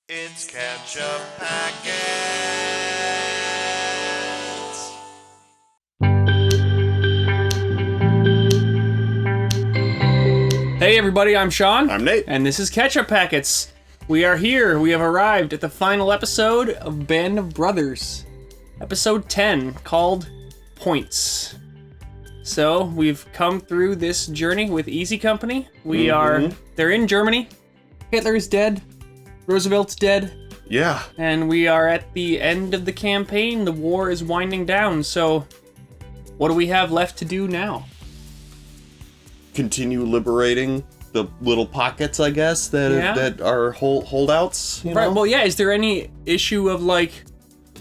It's ketchup packets. Hey everybody, I'm Sean. I'm Nate. And this is Ketchup Packets. We are here. We have arrived at the final episode of Band of Brothers. Episode 10, called Points. So, we've come through this journey with Easy Company. They're in Germany. Hitler's dead. Roosevelt's dead. Yeah. And we are at the end of the campaign. The war is winding down. So, what do we have left to do now? Continue liberating the little pockets, I guess, that are holdouts. You Right, know? well, yeah, is there any issue of,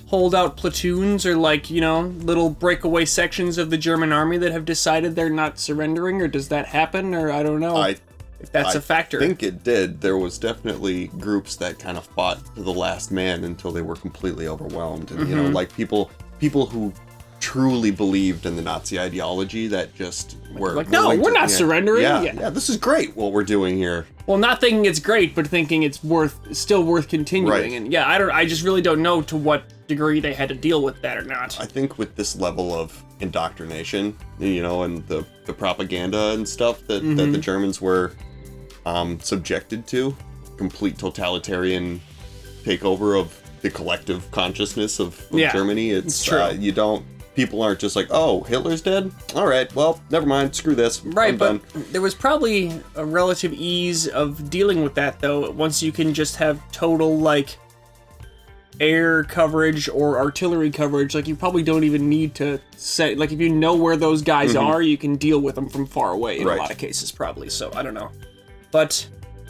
holdout platoons or, little breakaway sections of the German army that have decided they're not surrendering, or does that happen, or I don't know if that's a factor. I think it did. There was definitely groups that kind of fought to the last man until they were completely overwhelmed. And, people who truly believed in the Nazi ideology that just were no, we're not surrendering. Yeah, this is great what we're doing here. Well, not thinking it's great, but thinking it's still worth continuing. Right. And I just really don't know to what degree they had to deal with that or not. I think with this level of indoctrination, and the propaganda and stuff that the Germans were subjected to, complete totalitarian takeover of the collective consciousness of Germany. It's true. People aren't just like, oh, Hitler's dead? All right, well, never mind, screw this. Right, I'm but done. there was probably a relative ease of dealing with that, though, once you can just have total, air coverage or artillery coverage. You probably don't even need to set, if you know where those guys are, you can deal with them from far away in a lot of cases, probably, so I don't know. But,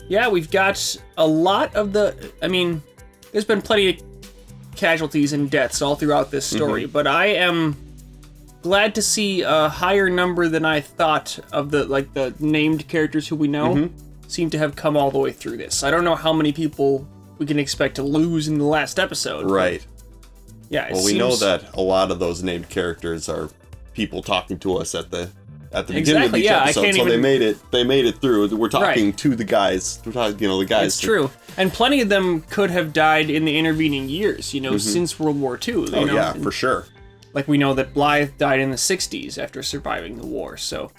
yeah, we've got a lot of there's been plenty of casualties and deaths all throughout this story, but I am glad to see a higher number than I thought of the named characters who we know seem to have come all the way through this. I don't know how many people we can expect to lose in the last episode. Right. Yeah. Well, we know that a lot of those named characters are people talking to us at the beginning of each episode, so they made it through. We're talking to the guys. We're talking, the guys. It's true. And plenty of them could have died in the intervening years, since World War II. Yeah, for sure. We know that Blythe died in the 60s after surviving the war, so...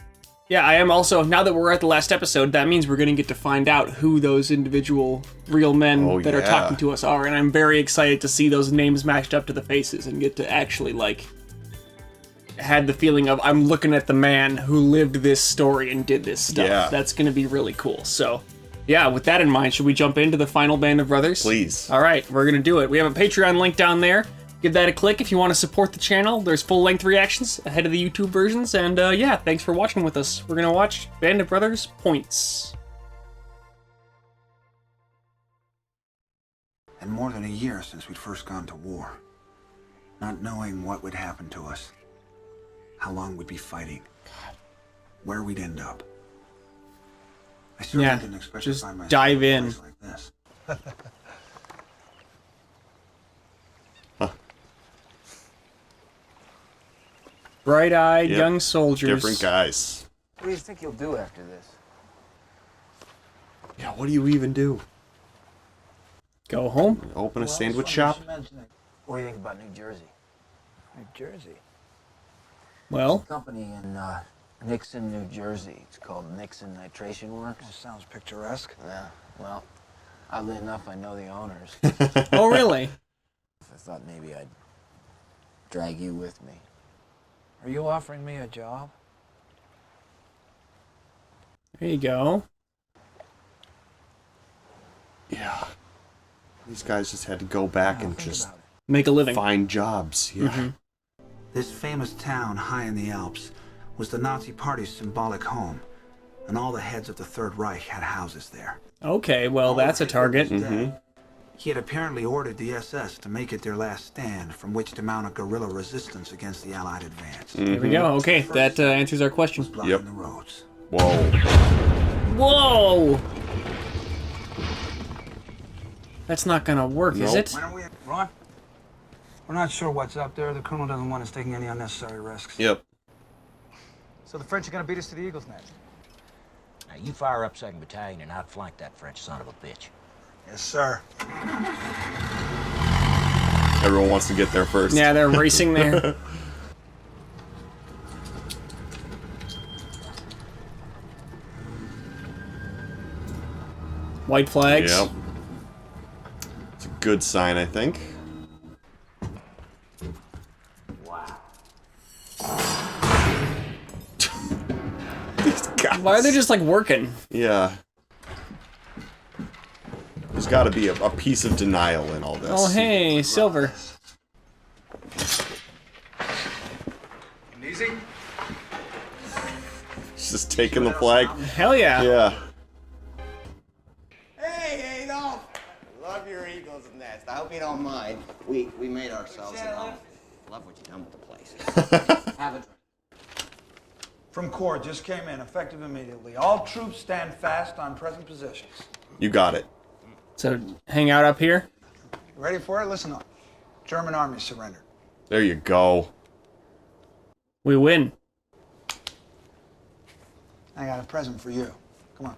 Yeah, I am also, now that we're at the last episode, that means we're going to get to find out who those individual real men that are talking to us are, and I'm very excited to see those names matched up to the faces and get to actually, had the feeling of, I'm looking at the man who lived this story and did this stuff. Yeah. That's going to be really cool, so... Yeah, with that in mind, should we jump into the final Band of Brothers? Please. All right, we're going to do it. We have a Patreon link down there. Give that a click if you want to support the channel. There's full-length reactions ahead of the YouTube versions. And thanks for watching with us. We're going to watch Band of Brothers Points. And more than a year since we'd first gone to war. Not knowing what would happen to us. How long we'd be fighting. Where we'd end up. I certainly didn't expect to find myself dive in a in. place like this. Bright-eyed young soldiers. Different guys. What do you think you'll do after this? Yeah, what do you even do? Go home? Open a sandwich shop? What do you think about New Jersey? New Jersey? Well, Company in Nixon, New Jersey. It's called Nixon Nitration Works. That sounds picturesque. Yeah, well, oddly enough, I know the owners. oh really? I thought maybe I'd drag you with me. Are you offering me a job? There you go. Yeah. These guys just had to go back and just Make a living. find jobs. Yeah. This famous town high in the Alps was the Nazi Party's symbolic home, and all the heads of the Third Reich had houses there. Okay, well, that's a target. He had apparently ordered the SS to make it their last stand from which to mount a guerrilla resistance against the Allied advance. Here we go. Okay, that answers our question. Blocking the roads. Whoa. Whoa! That's not gonna work, is Nope. it? When are we, Ron? We're not sure what's up there. The colonel doesn't want us taking any unnecessary risks. Yep. So the French are gonna beat us to the Eagle's Nest. Now, you fire up 2nd Battalion and outflank that French son of a bitch. Yes, sir. Everyone wants to get there first. Yeah, they're racing there. White flags. Yep. It's a good sign, I think. These guys. Why are they just like working? Yeah. There's got to be a piece of denial in all this. Oh, hey, silver. Easy. He's just taking the flag. Hell yeah. Yeah. Hey, Adolf! Love your eagle's nest. I hope you don't mind. We made ourselves at home. Love what you done with the place. Have a drink. From Corps, just came in, effective immediately. All troops stand fast on present positions. You got it. So, hang out up here? You ready for it? Listen up. German army surrendered. There you go. We win. I got a present for you. Come on.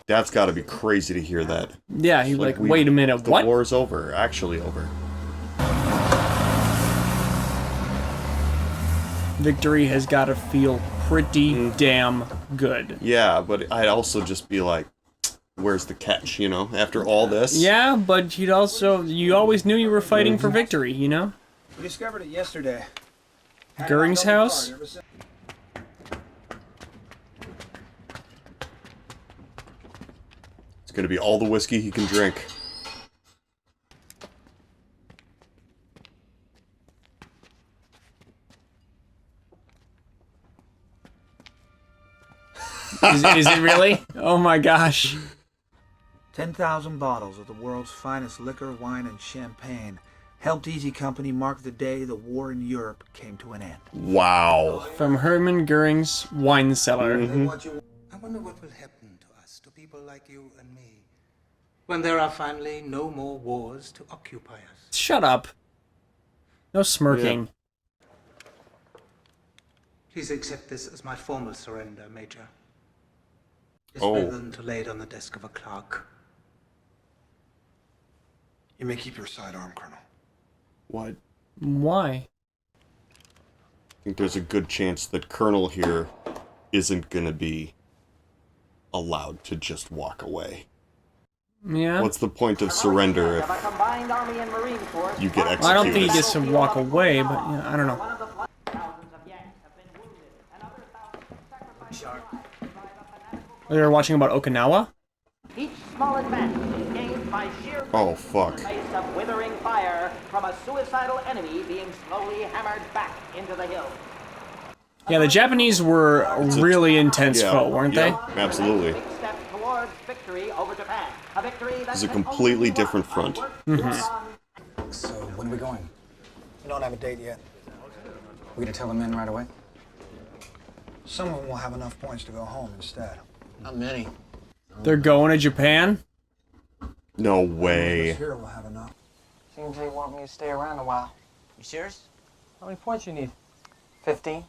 That's got to be crazy to hear that. Yeah, he's like, wait a minute, The what? war's over. Actually over. Victory has got to feel pretty damn good. Yeah, but I'd also just be like, where's the catch, you know? After all this? Yeah, but you always knew you were fighting for victory, you know? We discovered it yesterday. Goering's house? It's gonna be all the whiskey he can drink. Is it really? Oh my gosh. 10,000 bottles of the world's finest liquor, wine, and champagne helped Easy Company mark the day the war in Europe came to an end. Wow. From Hermann Goering's wine cellar. I wonder what will happen to us, to people like you and me, when there are finally no more wars to occupy us. Shut up. No smirking. Please accept this as my formal surrender, Major. It's Oh. written to laid on the desk of a clerk. You may keep your sidearm, Colonel. What? Why? I think there's a good chance that Colonel here isn't gonna be allowed to just walk away. Yeah. What's the point of surrender if you get executed? I don't think he gets to walk away, but yeah, I don't know. They were watching about Okinawa? Each small advance is gained by sheer Oh, fuck. face of withering fire from a suicidal enemy being slowly hammered back into the hill. Yeah, the Japanese were a really intense foe, weren't they? Absolutely. Big step towards victory over Japan. A victory that It's a can completely only different won front. by working So, when are we going? We don't have a date yet. We gonna tell the men right away? Some of them will have enough points to go home instead. Not many. They're going to Japan? No way. Here we'll have enough. Seems they want me to stay around a while. You serious? How many points you need? 15.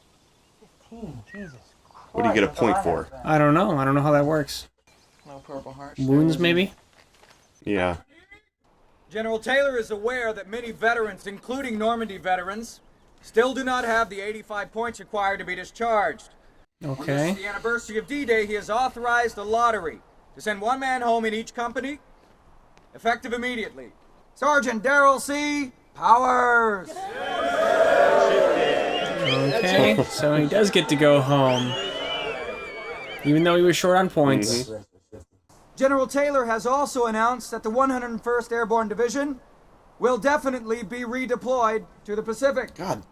15? Jesus Christ. What do you get a point for? I don't know. I don't know how that works. No Purple Heart. Wounds, maybe? Yeah. General Taylor is aware that many veterans, including Normandy veterans, still do not have the 85 points required to be discharged. On Okay. the anniversary of D-Day, he has authorized a lottery to send one man home in each company, effective immediately. Sergeant Darrell C. Powers! Okay, so he does get to go home. Even though he was short on points. General Taylor has also announced that the 101st Airborne Division will definitely be redeployed to the Pacific. God.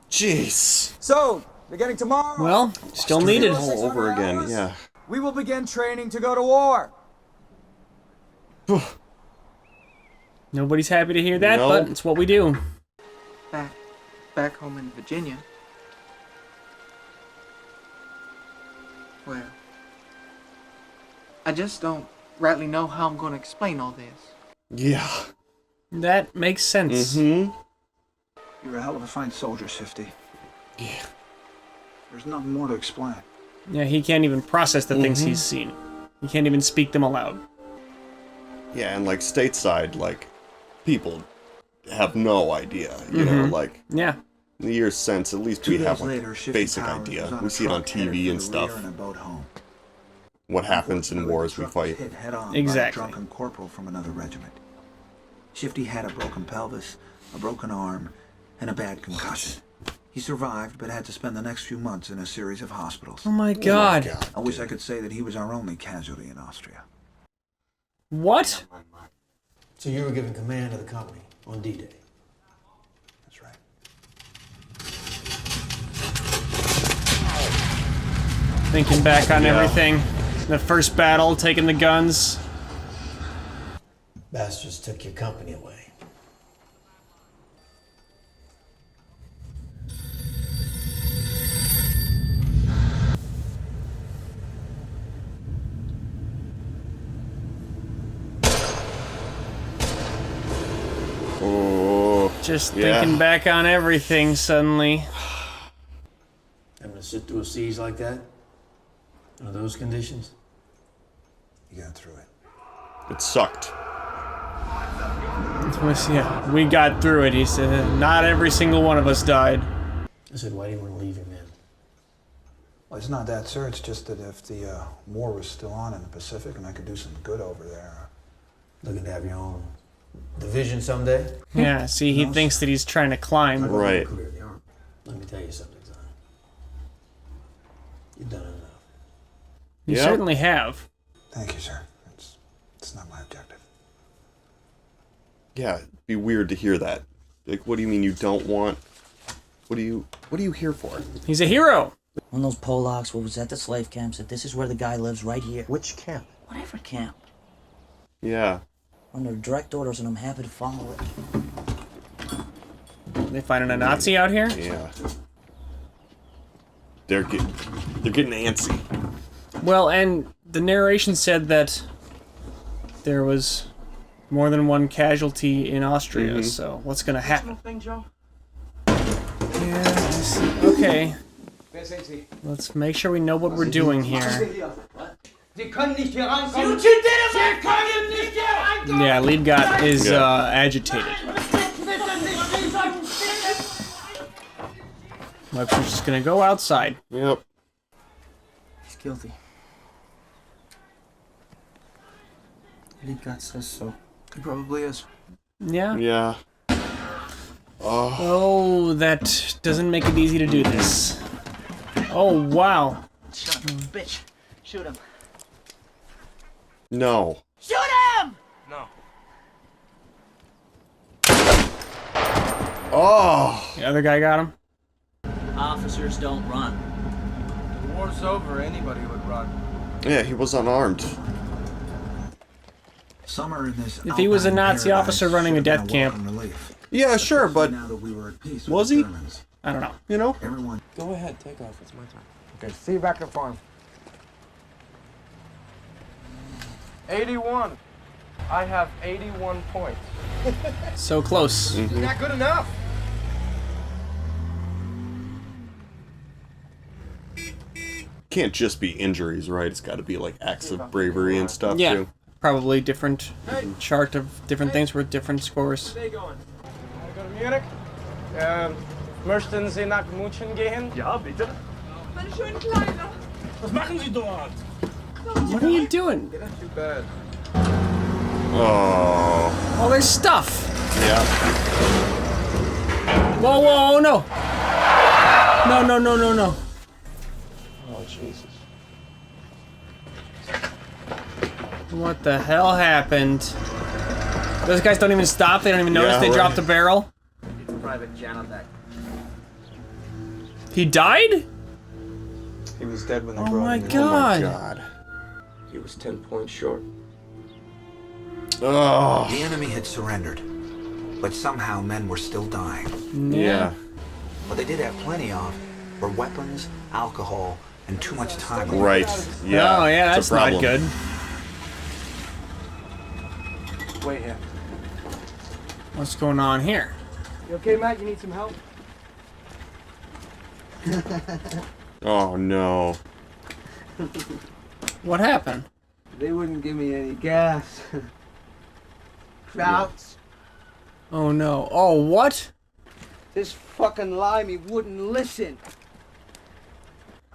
Jeez. So, beginning tomorrow, Well, still needed. All over again, yeah. we will begin training to go to war. Nobody's happy to hear that, No. but it's what we do. Back home in Virginia. Well, I just don't rightly know how I'm going to explain all this. Yeah. That makes sense. Mm-hmm. You're a hell of a fine soldier, Shifty. Yeah. There's nothing more to explain. Yeah, he can't even process the things he's seen. You can't even speak them aloud. Yeah, and like stateside, like people have no idea. You know, like Yeah. in the years since, at least 2 we days have like later, Shifty basic Powers idea. was on We a see it on truck headed TV for and the stuff. rear in a boat home. What happens in Unfortunately, wars the we truck was fight. hit head-on Exactly. by a drunken corporal from another regiment. Shifty had a broken pelvis, a broken arm, and a bad concussion. He survived, but had to spend the next few months in a series of hospitals. Oh my god. I wish I could say that he was our only casualty in Austria. What? So you were given command of the company on D-Day? That's right. Thinking back on Yeah. everything. The first battle, taking the guns. Bastards took your company away. Oh, Just yeah. thinking back on everything suddenly. Having to sit through a siege like that? Under those conditions? You got through it. It sucked. Yeah, we got through it, he said. Not every single one of us died. I said, why do you want to leave your men? Well, it's not that, sir. It's just that if the war was still on in the Pacific and I could do some good over there. Looking to have your own division someday? Yeah, see, he thinks that he's trying to climb. Right. Career in the Army. Let me tell you something, son. You've done enough. You Yeah. certainly have. Thank you, sir. It's not my objective. Yeah, it'd be weird to hear that. Like, what do you mean you don't want? What are you here for? He's a hero. One of those Polacks who was at the slave camp said this is where the guy lives, right here. Which camp? Whatever camp. Yeah. Under direct orders, and I'm happy to follow it. They finding a Nazi out here? Yeah. They're getting antsy. Well, and the narration said that there was more than one casualty in Austria, so what's gonna happen? Yeah, I see. Okay. Let's make sure we know what we're doing here. Yeah, Liebgott is agitated. Like, we're just gonna go outside. Yep. He's guilty. Liebgott says so. He probably is. Yeah? Yeah. Oh, that doesn't make it easy to do this. Oh, wow. Shut up, bitch. Shoot him. No. Shoot him! No. Oh. The other guy got him? Officers don't run. The war's over, anybody would run. Yeah, he was unarmed. Summer in this If he was a alpine Nazi paradise officer running a should have death been camp. welcome relief. Yeah, sure, but Now that we were at peace with was the he? Germans, I don't know. You know? everyone Go ahead, take off. It's my turn. Okay, see you back at the farm. 81. I have 81 points. So close. Not good enough. Can't just be injuries, right? It's got to be like acts of bravery and stuff Yeah. too. Probably different chart of different things with different scores. Stay going. Go to Munich? Möchten Sie nach München gehen? Ja, bitte. Mein schöner Kleiner. Was machen Sie dort? What are you doing? Not too bad. Oh. Oh, there's stuff. Yeah. Whoa, whoa, no. No, no, no, no, no. Oh, Jesus. What the hell happened? Those guys don't even stop. They don't even notice Yeah, they right. dropped a barrel. Private Jan on deck. He died? He was dead when they Oh brought my him in. god. God. He was 10 points short. Oh. The enemy had surrendered, but somehow men were still dying. Yeah. What they did have plenty of were weapons, alcohol, and too much time. away. Right. Yeah. Oh, yeah, it's that's a not problem. good. Wait here. What's going on here? You okay, Matt? You need some help? Oh no. What happened? They wouldn't give me any gas. Krauts. Oh no. Oh, what? This fucking limey wouldn't listen.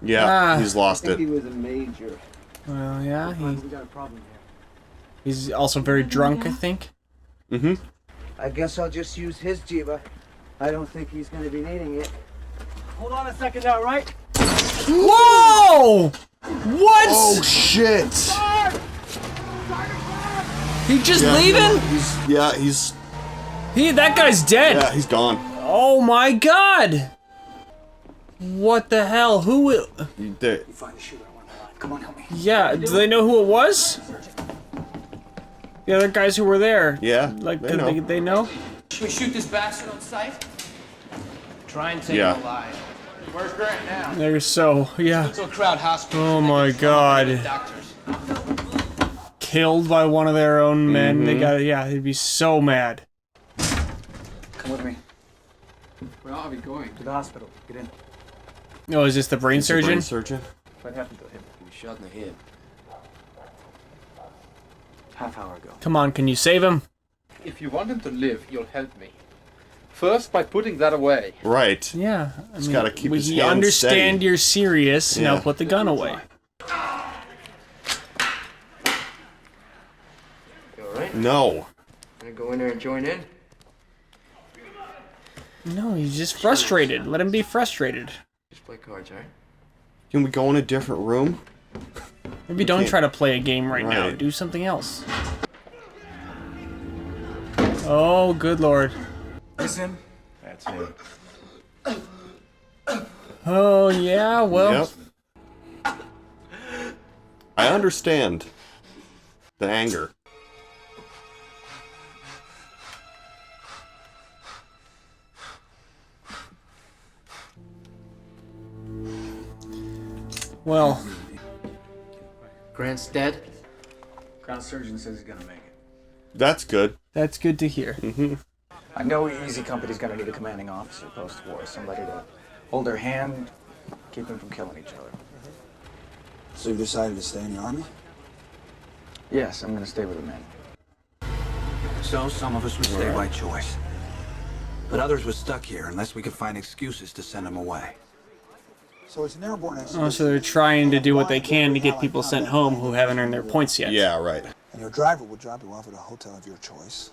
Yeah, he's lost I think it. he was a major. Well, yeah, We got a problem here. he's also very drunk, I think. Mm-hmm. I guess I'll just use his jiba. I don't think he's gonna be needing it. Hold on a second now, right? Whoa! What? Oh shit! He just leaving? He's That guy's dead. Yeah, he's gone. Oh my god! What the hell? Who? You find the shooter on the line. Come on, help me. Yeah, do they know who it was? The other guys who were there. Yeah, like they know. They know. Should we shoot this bastard on sight? Try and take Yeah. him alive. Where's Grant now? They're so yeah. To a crowd hospital. Oh my god. Doctors. Killed by one of their own men. They got they'd be so mad. Come with me. Where are we going? To the hospital. Get in. Oh, is this the brain surgeon? Brain surgeon. What happened to him? He was shot in the head. Half hour ago. Come on, can you save him? If you want him to live, you'll help me. First, by putting that away. Right. Yeah. He's gotta keep his we hands understand steady. you're serious. Yeah. Now put the gun away. You alright? No. Gonna go in there and join in? No, he's just frustrated. Let him be frustrated. Just play cards, alright? Can we go in a different room? Maybe don't can't- try to play a game right now. Right. Do something else. Oh, good lord. This him? That's him. Oh, yeah, well. Yep. I understand the anger. Well. Grant's dead? Ground surgeon says he's gonna make it. That's good. That's good to hear. I know Easy Company's gonna need a commanding officer post-war, somebody to hold their hand, keep them from killing each other. So you decided to stay in the army? Yes, I'm gonna stay with the men. So some of us would stay by choice. But others were stuck here unless we could find excuses to send them away. So it's an airborne Oh, so they're trying to do what they can to get people sent home who haven't earned their points yet. Yeah, right. And your driver will drop you off at a hotel of your choice.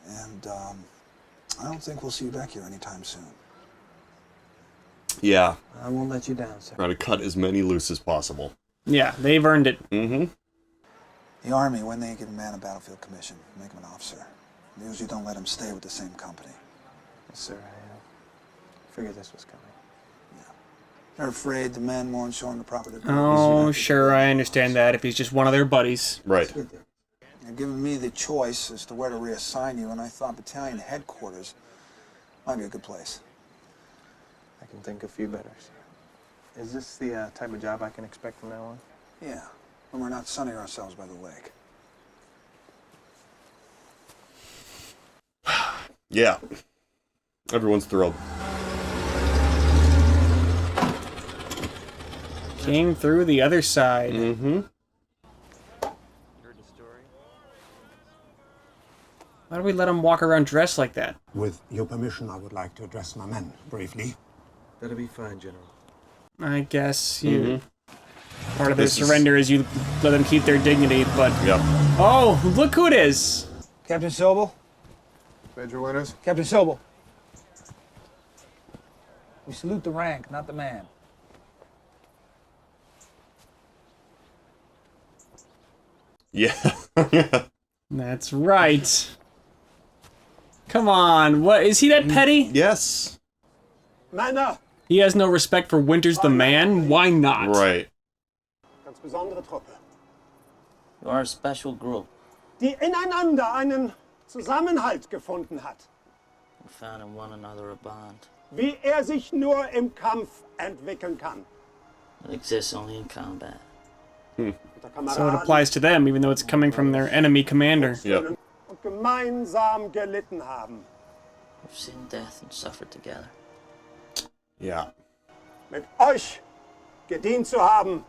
And I don't think we'll see you back here anytime soon. Yeah. I won't let you down, sir. Try to cut as many loose as possible. Yeah, they've earned it. Mm-hmm. The Army, when they give a man a battlefield commission, make him an officer. They usually don't let him stay with the same company. Yes, sir. I figured this was coming. They're afraid the men won't show him the proper degree. Oh, sure, I understand that if he's just one of their buddies. Right. They're giving me the choice as to where to reassign you, and I thought battalion headquarters might be a good place. I can think of few better, sir. Is this the type of job I can expect from now on? Yeah, when we're not sunning ourselves by the lake. Yeah. Everyone's thrilled. Came through the other side. Mm-hmm. Why do we let him walk around dressed like that? With your permission, I would like to address my men briefly. That'll be fine, General. I guess you... Part of their surrender is you let them keep their dignity, but... Yep. Oh, look who it is! Captain Sobel? Major Winters? Captain Sobel. We salute the rank, not the man. Yeah. That's right. Come on, what is he that petty? Yes. Männer! He has no respect for Winters the man? Why not? Right. Ganz besondere Truppe. You are a special group. Die ineinander einen Zusammenhalt gefunden hat. We found in one another a bond. Wie sich nur im Kampf entwickeln kann. It exists only in combat. So it applies to them, even though it's coming from their enemy commander. Yep. Und gemeinsam gelitten haben. We've seen death and suffered together. Yeah. Mit euch gedient zu haben.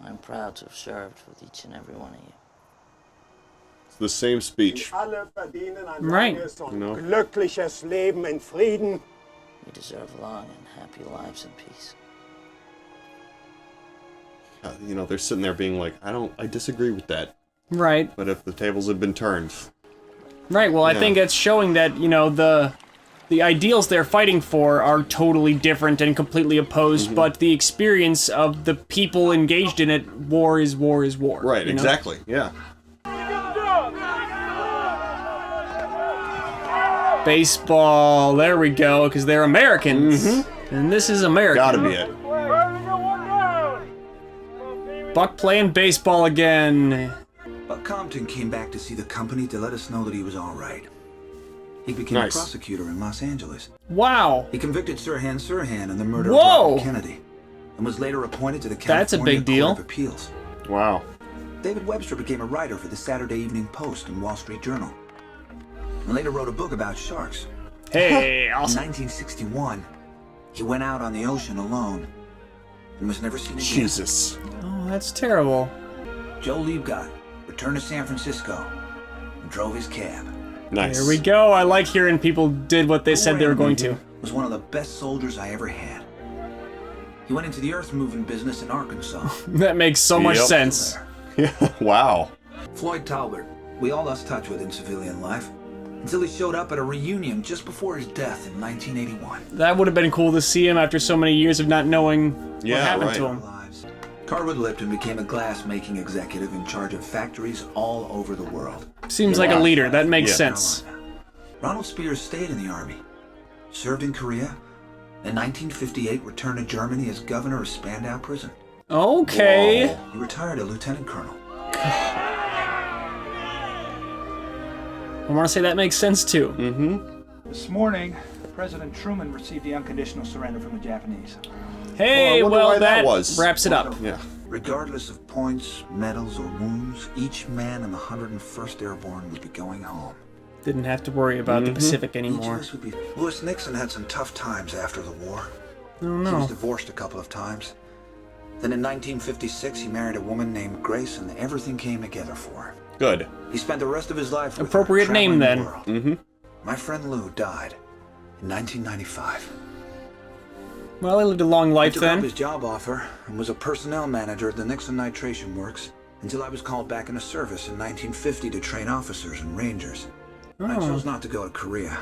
I'm proud to have served with each and every one of you. It's the same speech. Alle verdienen ein Right. langes und No. glückliches Leben in Frieden. You deserve long and happy lives in peace. You know, they're sitting there being like, I disagree with that. Right. But if the tables had been turned. Right, well, I Yeah. think it's showing that, you know, the ideals they're fighting for are totally different and completely opposed, but the experience of the people engaged in it, war is war is war. Right, you know? exactly, yeah. Baseball, there we go, because they're Americans. And this is America. Gotta be it. Buck playing baseball again. Buck Compton came back to see the company to let us know that he was all right. He became Nice. a prosecutor in Los Angeles. Wow. He convicted Sirhan Sirhan in the murder Whoa. of Robert Kennedy, and was later appointed to the That's a California big deal. Court of Appeals. Wow. David Webster became a writer for the Saturday Evening Post and Wall Street Journal, and later wrote a book about sharks. Hey, In awesome. 1961, he went out on the ocean alone and was never seen again. Jesus. Oh, that's terrible. Joe Liebgott returned to San Francisco and drove his cab. Nice. There we go. I like hearing people did what they said they were going to. Was one of the best soldiers I ever had. He went into the earth moving business in Arkansas. That makes so much Yep. sense. Yeah, wow. Floyd Talbert, we all lost touch with in civilian life until he showed up at a reunion just before his death in 1981. That would have been cool to see him after so many years of not knowing what happened to him. Carwood Lipton became a glass-making executive in charge of factories all over the world. Seems like a leader. That makes sense. Ronald Spears stayed in the Army, served in Korea, and in 1958 returned to Germany as governor of Spandau Prison. Okay. Whoa. He retired a lieutenant colonel. I want to say that makes sense too. This morning, President Truman received the unconditional surrender from the Japanese. Hey, well, that wraps it up. Yeah. Regardless of points, medals, or wounds, each man in the 101st Airborne would be going home. Didn't have to worry about the Pacific Each anymore. of us would be. Lewis Nixon had some tough times after the war. Oh, He no. was divorced a couple of times. Then in 1956, he married a woman named Grace, and everything came together for him. Good. He spent the rest of his life with Appropriate her, name, traveling then. the world. My friend Lou died in 1995. Well, he lived a long I life took up then. his job offer and was a personnel manager at the Nixon Nitration Works until I was called back into service in 1950 to train officers and rangers. I chose not to go to Korea.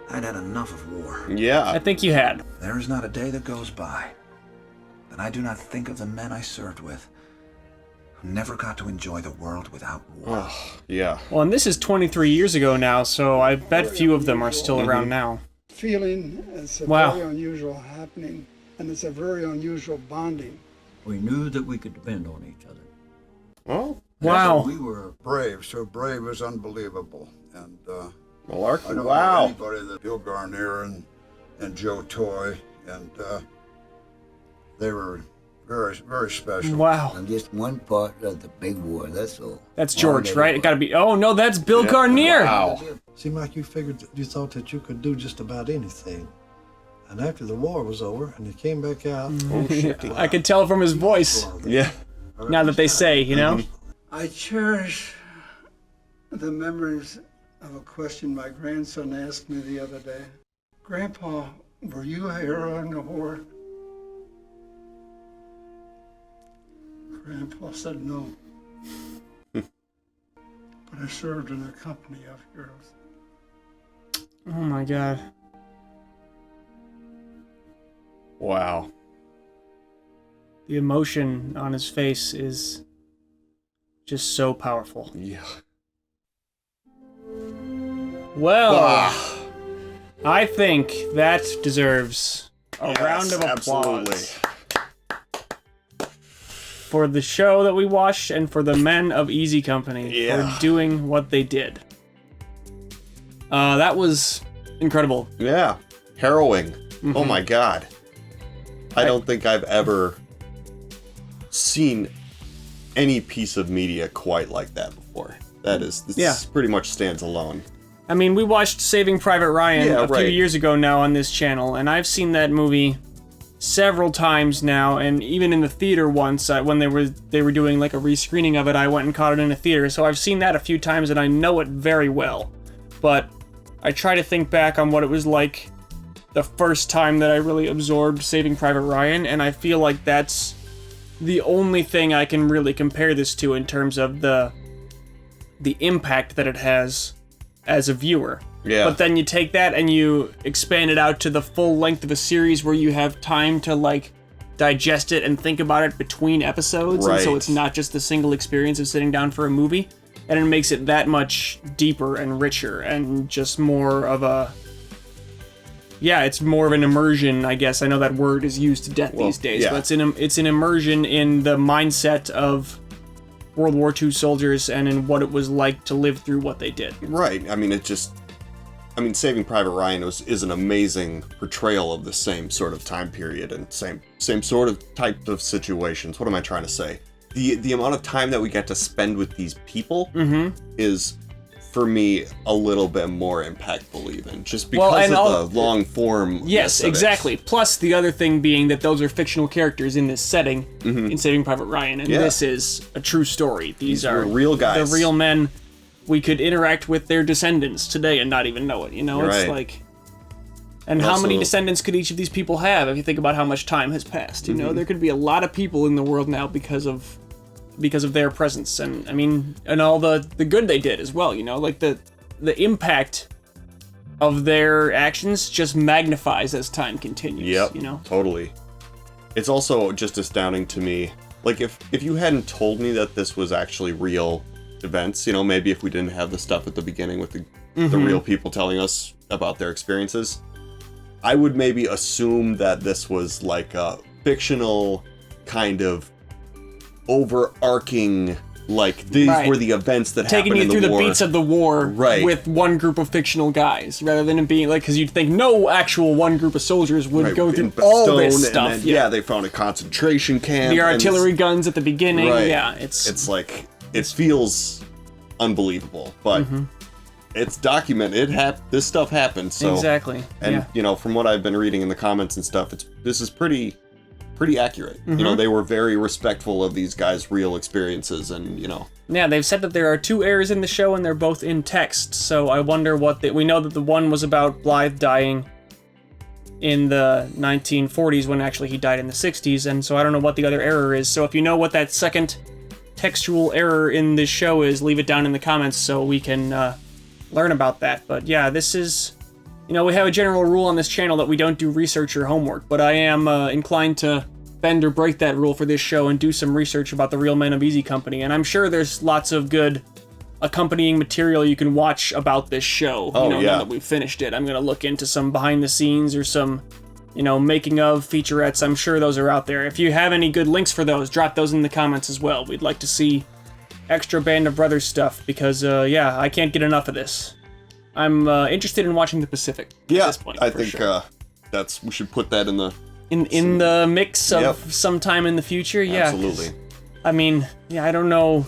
I'd had enough of war. Yeah. I think you had. There is not a day that goes by that I do not think of the men I served with who never got to enjoy the world without war. Oh, yeah. Well, and this is 23 years ago now, so I bet few of them are still around now. Feeling it's a Wow. very unusual happening, and it's a very unusual bonding. We knew that we could depend on each other. Oh. Wow. We were brave, so brave was unbelievable. And Malarkey, I don't wow. know anybody that Bill Garnier and Joe Toy, and they were very, very special. Wow. I'm just one part of the big war, that's all. That's George, right? It gotta be. Oh, no, that's Bill Garnier. Wow. Seemed like you thought that you could do just about anything. And after the war was over and you came back out. Oh, shit. I could tell from his voice. Yeah. Now that they say, you know? I cherish the memories of a question my grandson asked me the other day. Grandpa, were you a hero in the war? Grandpa said no. But I served in a company of heroes. Oh my god. Wow. The emotion on his face is just so powerful. Yeah. Well, I think that deserves a round of applause. Absolutely. For the show that we watched and for the men of Easy Company for doing what they did. That was incredible. Yeah. Harrowing. Oh my god. I don't think I've ever seen any piece of media quite like that before. This pretty much stands alone. I mean, we watched Saving Private Ryan a few right. years ago now on this channel, and I've seen that movie several times now, and even in the theater once, when they were doing like a rescreening of it, I went and caught it in a theater, so I've seen that a few times and I know it very well. But I try to think back on what it was like the first time that I really absorbed Saving Private Ryan, and I feel like that's the only thing I can really compare this to in terms of the impact that it has as a viewer. Yeah. But then you take that and you expand it out to the full length of a series where you have time to, like, digest it and think about it between episodes. Right. And so it's not just the single experience of sitting down for a movie. And it makes it that much deeper and richer and just more of a... Yeah, it's more of an immersion, I guess. I know that word is used to death these days, yeah. but it's an immersion in the mindset of World War II soldiers and in what it was like to live through what they did. Right. I mean, Saving Private Ryan is an amazing portrayal of the same sort of time period and same sort of type of situations. What am I trying to say? The amount of time that we get to spend with these people is, for me, a little bit more impactful even, just because of the long form. Yes, exactly. Plus the other thing being that those are fictional characters in this setting in Saving Private Ryan, and this is a true story. These are real guys. The real men. We could interact with their descendants today and not even know it, you know? It's like... And how many descendants could each of these people have if you think about how much time has passed, you know? There could be a lot of people in the world now because of their presence, and, I mean, and all the good they did as well, you know? Like, the impact of their actions just magnifies as time continues, you know? Totally. It's also just astounding to me, like, if you hadn't told me that this was actually real events, you know, maybe if we didn't have the stuff at the beginning with the real people telling us about their experiences, I would maybe assume that this was like a fictional kind of overarching, like, these were the events that taking happened in you the through war. the beats of the war with one group of fictional guys, rather than it being like, because you'd think no actual one group of soldiers would go through all this stuff. And then, they found a concentration camp. The artillery guns at the beginning. Yeah, it's like, it feels unbelievable, but it's documented. This stuff happened. So exactly. And you know, from what I've been reading in the comments and stuff, this is pretty accurate. You know, they were very respectful of these guys' real experiences, and you know. Yeah, they've said that there are 2 errors in the show, and they're both in text. So I wonder what we know that the one was about Blythe dying in the 1940s when actually he died in the 60s, and so I don't know what the other error is. So if you know what that second textual error in this show is, leave it down in the comments so we can learn about that. But yeah, this is, you know, we have a general rule on this channel that we don't do research or homework, but I am inclined to bend or break that rule for this show and do some research about the real men of Easy Company, and I'm sure there's lots of good accompanying material you can watch about this show. Now that we've finished it, I'm gonna look into some behind the scenes or some, you know, making of featurettes. I'm sure those are out there. If you have any good links for those, drop those in the comments as well. We'd like to see extra Band of Brothers stuff because, I can't get enough of this. I'm interested in watching the Pacific at this point. I think we should put that in the the mix of sometime in the future. Yeah, absolutely. I mean, I don't know.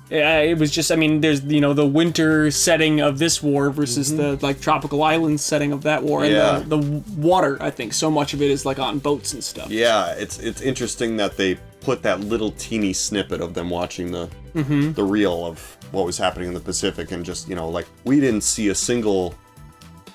It was just, I mean, there's, you know, the winter setting of this war versus the, like, tropical island setting of that war. And the water, I think, so much of it is, like, on boats and stuff. Yeah, it's interesting that they put that little teeny snippet of them watching the reel of what was happening in the Pacific, and just, you know, like, we didn't see a single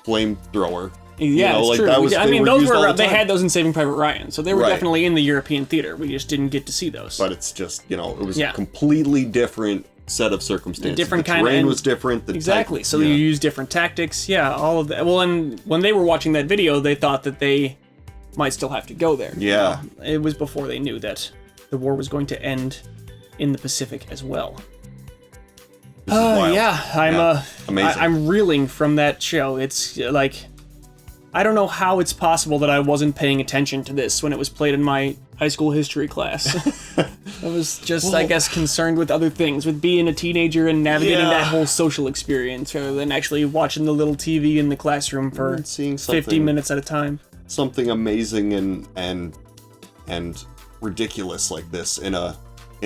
flamethrower. Yeah, you know, it's like, true. That was, I mean, those were, they time. had those in Saving Private Ryan, so they were definitely in the European theater. We just didn't get to see those. But it's just, you know, it was a completely different set of circumstances. Different the kind terrain was different. Exactly. So you use different tactics. Yeah, all of that. Well, and when they were watching that video, they thought that they might still have to go there. Yeah. It was before they knew that the war was going to end in the Pacific as well. Amazing. I'm reeling from that show. It's like, I don't know how it's possible that I wasn't paying attention to this when it was played in my high school history class. I was just, I guess, concerned with other things, with being a teenager and navigating that whole social experience, rather than actually watching the little TV in the classroom for seeing 50 minutes at a time. Something amazing and ridiculous like this in a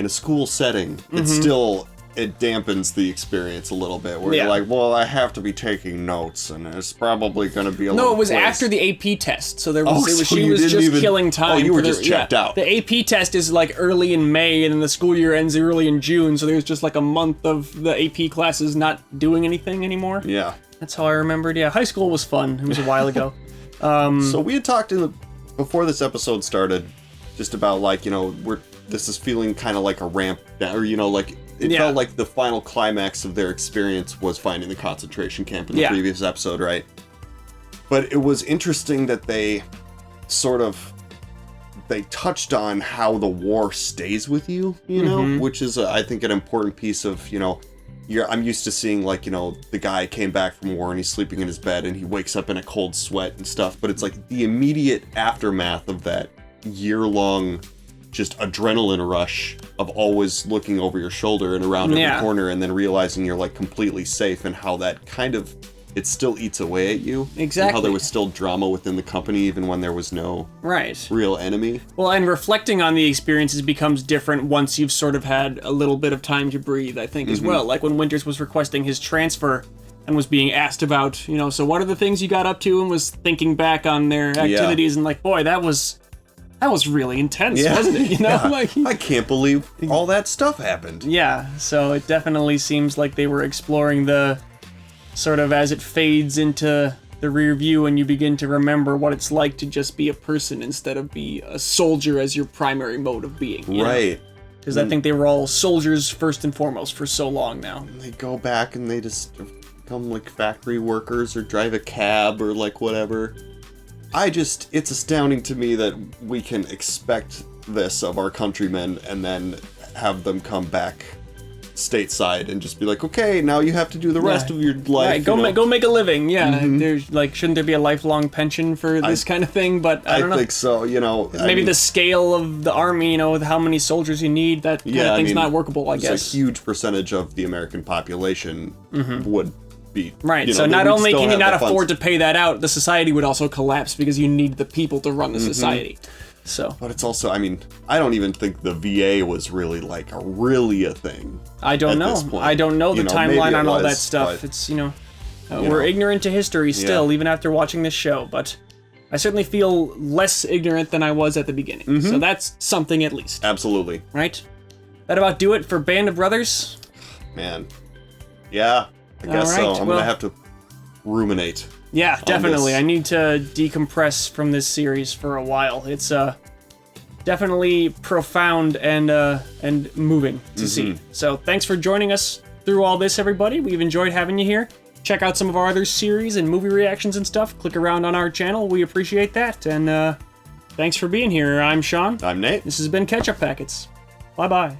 school setting. It's still it dampens the experience a little bit. Where Yeah. you're like, well, I have to be taking notes, and it's probably going to be a No, little. it was quiz. after the AP test, so there was. Oh, it was so she you was didn't just even- killing time. Oh, you were for the- just checked out. The AP test is like early in May, and then the school year ends early in June. So there's just like a month of the AP classes not doing anything anymore. Yeah. That's how I remembered. Yeah, high school was fun. It was a while ago. So we had talked before this episode started, just about like, you know, this is feeling kind of like a ramp down, or, you know, like it felt like the final climax of their experience was finding the concentration camp in the previous episode, right? But it was interesting that they touched on how the war stays with you, you know, which is I think an important piece of, you know, I'm used to seeing, like, you know, the guy came back from war and he's sleeping in his bed and he wakes up in a cold sweat and stuff, but it's like the immediate aftermath of that year-long just adrenaline rush of always looking over your shoulder and around every corner, and then realizing you're like completely safe, and how that kind of, it still eats away at you. Exactly. And how there was still drama within the company even when there was no real enemy. Well, and reflecting on the experiences becomes different once you've sort of had a little bit of time to breathe, I think, as well. Like when Winters was requesting his transfer and was being asked about, you know, so what are the things you got up to, and was thinking back on their activities, and like, boy, that was really intense, wasn't it? You know, like I can't believe all that stuff happened. Yeah, so it definitely seems like they were exploring the sort of as it fades into the rear view and you begin to remember what it's like to just be a person instead of be a soldier as your primary mode of being. Right. Because I think they were all soldiers first and foremost for so long now. And they go back and they just become like factory workers or drive a cab or like whatever. It's astounding to me that we can expect this of our countrymen and then have them come back stateside and just be like, okay, now you have to do the rest of your life. Right, go make a living. Yeah, there's like, shouldn't there be a lifelong pension for this kind of thing? But I don't know. I think so. You know, maybe the scale of the army, you know, with how many soldiers you need, that kind of thing's not workable. I guess a huge percentage of the American population would be right. You know, so not only can you not the afford to pay that out, the society would also collapse because you need the people to run the society. So, but it's also, I mean, I don't even think the VA was really like a thing. I don't know. I don't know the timeline on all that stuff. But, it's, you know, we're ignorant to history still, even after watching this show. But I certainly feel less ignorant than I was at the beginning. So that's something at least. Absolutely. Right? That about do it for Band of Brothers? Man. Yeah, I guess so. I'm gonna have to ruminate. Yeah, definitely. I need to decompress from this series for a while. It's definitely profound and moving to see. So thanks for joining us through all this, everybody. We've enjoyed having you here. Check out some of our other series and movie reactions and stuff. Click around on our channel. We appreciate that. And thanks for being here. I'm Sean. I'm Nate. This has been Ketchup Packets. Bye-bye.